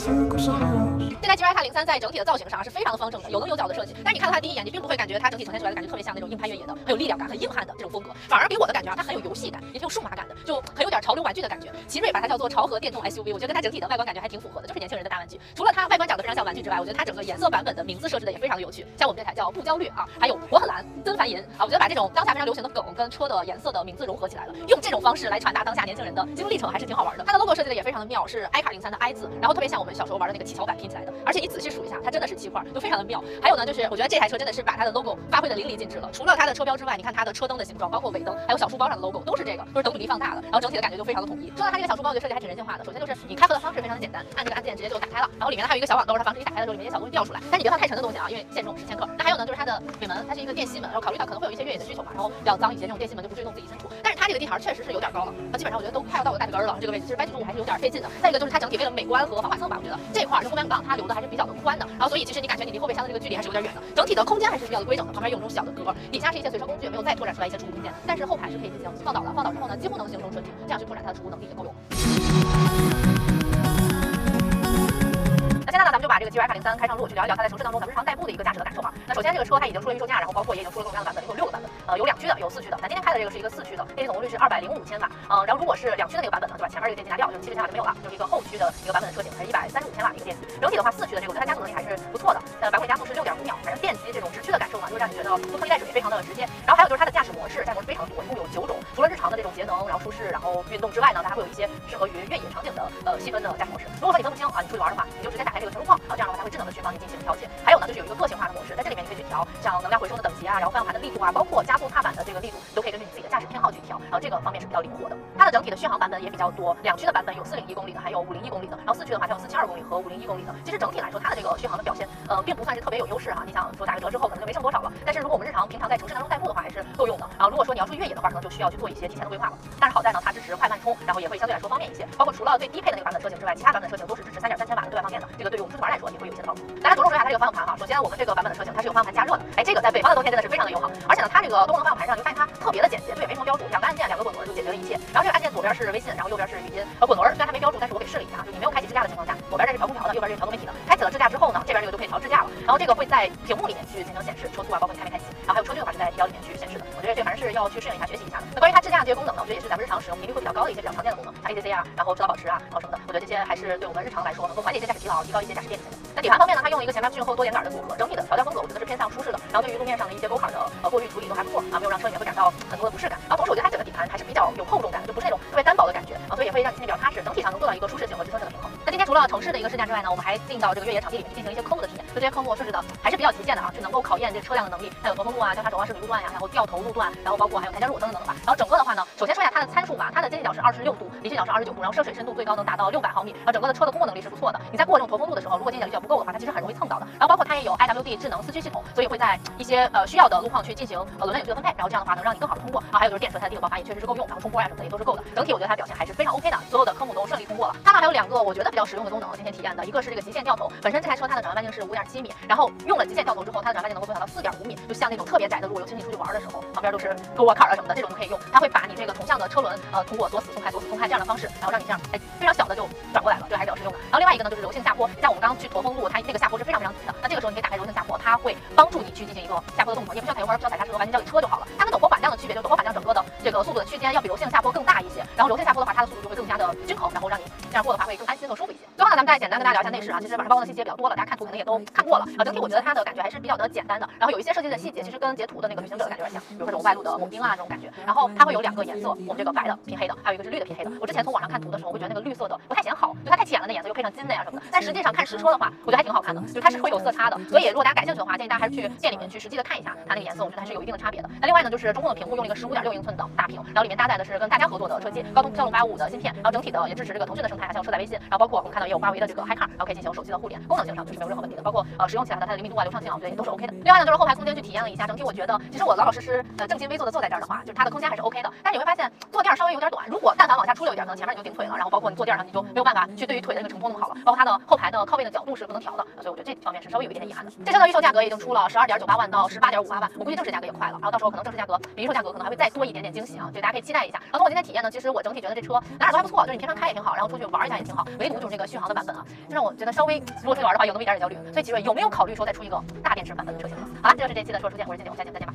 这台 GR-K03在整体的造型上是非常的方正的，有棱有角的设计。但是你看到它第一眼，你并不会感觉它整体呈现出来的感觉特别像那种硬派越野的，很有力量感、很硬汉的这种风格，反而给我的感觉它很有游戏感，也挺有数码感的，就很有点潮流玩具的感觉。奇瑞把它叫做潮和电动 SUV， 我觉得跟它整体的外观感觉还挺符合的，就是年轻人的大玩具。除了它外观长得非常像玩具之外，我觉得它整个颜色版本的名字设置的也非常的有趣，像我们这台叫不焦虑啊，还有火很蓝、真烦银啊，我觉得把这种当下非常流行的梗跟车的颜色的名字融合起来了，用这种方式来传达当下年轻人的心路历程，还是挺好玩的。它的 logo 设计的也非常的妙，是 iCar03的 I 字，然后特别像我们小时候玩的那个七巧板拼起来的，而且你仔细数一下，它真的是7块，就非常的妙。还有呢，就是我觉得这台车真的是把它的 logo 发挥的淋漓尽致了。除了它的车标之外，你看它的车灯的形状，包括尾灯，还有小书包上的 logo 都是这个，都是等比例放大的，然后整体的感觉就非常的统一。说到它这个小书包，我觉得设计还挺人性化的。首先就是你开合的方式非常的简单，按这个按键直接就打开了，然后里面呢还有一个小网兜，它防止你打开的时候里面一些小东西掉出来。但你别放太沉的东西啊，因为限重10千克。那还有呢，就是它的尾门，它是一个电吸门，然后考虑到可能会有一些越野的需求嘛，然后比较脏一些，这种电吸门就不至于弄自己深处。但是它这个地台确实是有点高了，基本上我觉得都快要到我大腿根了，这个位置其实搬起重物还是有点费劲的。再一个就是它整体为了美观和防滑层吧，我觉得这块就后面杠它留的还是比较的宽的，然后所以其实你感觉你离后备箱的这个距离还是有点远的，整体的空间还是比较的规整的，旁边有这种小的格，底下是一些随车工具，没有再拓展出来一些储物空间，但是后排是可以进行放倒的，放倒之后呢，几乎能形成纯平，这样去拓展它的储物能力也够用。那现在呢，咱们就把这个 GR-K03开上路，去聊一聊它在城市当中咱们日常代步的一个驾驶的感受啊。那首先这个车它已经出了预售价，然后包括也已经出了各种各样的版本，一共有6个版本，有2驱的，有4驱的。咱今天开的这个是一个4驱的，电机总功率是205千瓦，然后如果是2驱的那个版本呢，就把前面这个电机拿掉，就是70千瓦就没有了，就是一个后驱的一个版本的车型，它是135千瓦的一个电机。整体的话，4驱的这个我觉得它加速能力还是不错的，百公里加速是6.5秒，反正电机这种直驱的感受嘛，就会让你觉得不拖泥带水，非常的直接。然后还有就是它的驾驶模式，驾驶模式非常多，一共有9种，除了日常的这种节能，然后舒适，然后运动之外呢，它还会有一些适合于越野场景的细分的驾驶模式。如果说你分不清啊，你出去玩的话，你就直接打开这个全路况，这样的话它会智能的去帮你进行调节。还有呢，就是有一个个性化的模式，在这里面你可以去调像能量回收的等级啊，然后方向盘的力度啊，包括加速踏板的这个力度，都可以根据你自己的驾驶偏好去调，然后这个方面是比较灵活的。它的整体的续航版本也比较多，2驱的版本有401公里的，还有501公里的，然后4驱的话它有4002公里和501公里的。其实整体来说，它的这个续航的表现，并不算是特别有优势哈。你想说打个折之后可能就没剩多少了，但是如果我们日常平常在城市当中代步的话，还是够用的。然后如果说你要出去越野的话，可能就需要去做一些提前的规划了。但是好在呢，它支持快慢充，然后也会相对来说方便一些。包括除了最低配的那个版本车型之外，其他版本车型都是支持3.3千瓦的对外放电的，这个对于我们出去玩来说也会有一些的帮助。大家着重说一下它这个方向盘哈。首先我们这个版本的车型它是有方向盘加热的，这个在北方的冬天真的是非常的友好。而且呢，它这个多功能方向盘上，你会发现它特别的简洁，就也没什么标注，2个按键2个滚轮就解决了一切。然后这个按键左边是微信，然后右边是语音，滚轮虽然它没标注，但是我给试了一下，就你没有开启支架的情况下，左边这是调空调的，右边这是调多媒体的。开启了支架之后呢，这边这个就可以调支架了，然后这个会在屏幕里面去进行显示车速啊，包括你开没开启，然后还有车距的话是在提摇里面去显示的。我觉得这个反正是要去适应一下、学习一下的。那关于它支架的这些功能呢，我觉得也是咱们日常使用频率会比较高的一些比较常见的功能，像 ACC 啊，然后车道保持啊，然后什么的，我觉得这些还是对我们日常来说能够缓解一些驾驶疲劳，提高一些驾驶便利性的。那底盘方面呢，它用了一个前麦弗逊后多连杆的组合，整体的调教风格我觉得是偏向舒适的，然后对于路面上的一些沟坎的过滤处理都还不错啊，没有让车里面会感到很多的不适感。然后同时我觉得它整个底盘还是比较有厚重感的，就不是那种特别单薄的感觉啊，所以也会让你心里比较踏实，整体上能做到一个舒适性和支撑性的平衡。那今天除了城市的一个试驾之外呢，我们还进到这个越野场地里面去进行一些科目的体验，就这些科目设置的还是比较极限的啊，就能够考验这车辆的能力。它有驼峰路啊、交叉轴啊、室女路段呀，然后掉头路段，然后包括还有台阶路等等等等吧。然后整个的话呢，首先说一下它的参数吧，它的接近角是26度，离心角是29度，然后涉水深度最高能达到600毫米，然后整个的车的通过能力是不错的。你在过这种驼峰路的时候，如果接近角力角不够的话，它其实很容易蹭到的。然后包括它也有 IWD 智能4驱系统，所以会在一些需要的路况去进行轮胎有序的分配，然后这样的话能让你更好的通过。然后还有就是电车它的地头爆发也确实是够用，然后冲波呀什么的也都是够的。整体我觉得它表现还是非常 OK 的，所有的科目都顺利通过了。它呢还有2个我觉得比较实用的功能，今天体验的一个是这个极限掉头，本身这台车它的转弯半径是5.7米，然后用了极限掉头之后，它的转弯半径能够缩小到4.5米，就像那种特别窄的路，尤其是你出去玩的时候，旁边都是沟啊坎啊什么的，这种就可以用。它会把你这个同向的车轮通过锁死松开锁死松开这样的方式，然后让你这样非常小的就转过来了，这个还是比较实用的。然后另外一个呢就是柔性下坡，像我们刚刚去驼峰路，它那个下坡是非常非常急的，那这个时候你可以打开柔性下坡，它会帮助你去进行一个下坡的动作，也不需要踩油门，不需要踩刹车，完全交给车就好了。它跟陡坡缓降的区别就是陡坡缓降整个的这个速度的区间要比柔性下坡更大一些，然后柔性下坡的话，它的速度就会更加的均衡，然后让你这样过的话会更安心和舒服一些。最后呢，咱们再简单跟大家聊一下内饰啊，其实网上曝光的细节比较多了，大家看图可能也都看过了。整体我觉得它的感觉还是比较的简单的，然后有一些设计的细节其实跟截图的那个旅行者的感觉有点像，比如说这种外露的铆钉啊这种感觉。然后它会有2个颜色，我们这个白的拼黑的，还有一个是绿的拼黑的。我之前从网上看图的时候，我会觉得那个绿色的不太显好，就它太浅了，那颜色又配上金的呀什么的。但实际上看实车的话，我觉得还挺好看的，就是它是会有色差的。所以如果大家感兴趣的话，建议大家还是去店里面去实际的看一下它那个颜色，我觉得还是有一定的差别的。那另外呢，就是中控的屏幕用了一个15.6英寸的大屏，然后里面搭载的是跟大疆合作的车机高通骁龙85的芯片，然后整体的也支持这个腾讯的生态，像有车载微信，然后包括我们看到也有华为的这个 HiCar， 然后可以进行手机的互联，功能性上就是没有任何问题的，包括使用起来的它的灵敏度啊、流畅性啊，我觉得也都是 OK 的。另外呢，就是后排空间去体验了一下，整体我觉得其实我老老实实正襟危坐的坐在这儿的话，就是它的空间还是 OK 的，但是你会发现坐垫稍微有点短，如果但凡往下出溜一点，可能前面你就顶腿了，然后包括你坐垫上你就没有办法去对于腿的那个承托那么好了，包括它的后排的靠背的角度是不能调的，所以我觉得这方面是稍微有一点点遗憾的。这车的预售价格已经出了12.98万到18.58万，我估计正式价格也快了，然后到时候可能正式价格比预售价格可能还会再多一点点惊喜啊，所以大家可以期待一下。然后通过今天体验呢，其实我整体觉得这车哪哪都还不错，就是你平常开也挺好，然后出去玩一下也挺好，唯独就是这个续航的版本啊，就让我觉得稍微如果出去玩的话有那么一点点焦虑。所以奇瑞有没有考虑说再出一个大电池版本的车型呢？好了，这就是这期的说车推荐，我是金姐，我们下期再见吧。